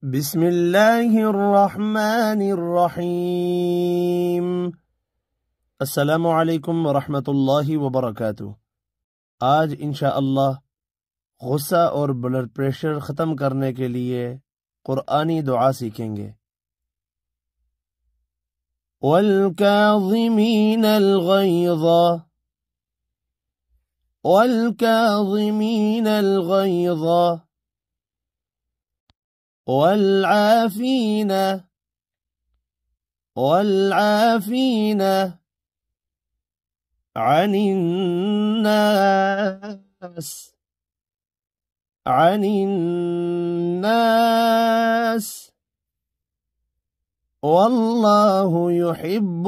बिस्मिल्लाहिर्रहमानिर्रहीम। अस्सलामु अलैकुम वरहमतुल्लाहि वबरकातुह। आज इंशाअल्लाह गुस्सा और ब्लड प्रेशर ख़त्म करने के लिए क़ुरआनी दुआ सीखेंगे। वल्काज़िमीनल गैज़ वल्काज़िमीनल गैज़ والعافين عن الناس والله يحب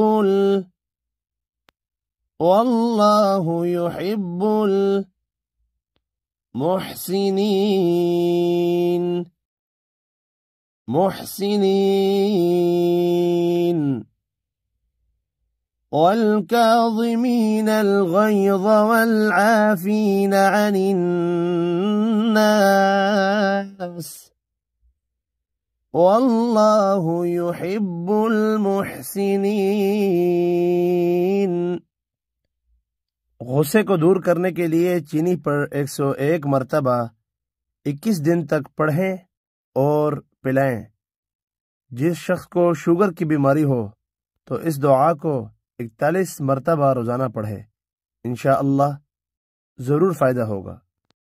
المحسنين والكاظمين الغيظ والعافين عن الناس والله يحب المحسنين। गुस्से को दूर करने के लिए चीनी पर 101 मरतबा 21 दिन तक पढ़ें और पिलाएं। जिस शख्स को शुगर की बीमारी हो तो इस दुआ को 41 मरतबा रोजाना पढ़े। इंशाअल्लाह ज़रूर फ़ायदा होगा।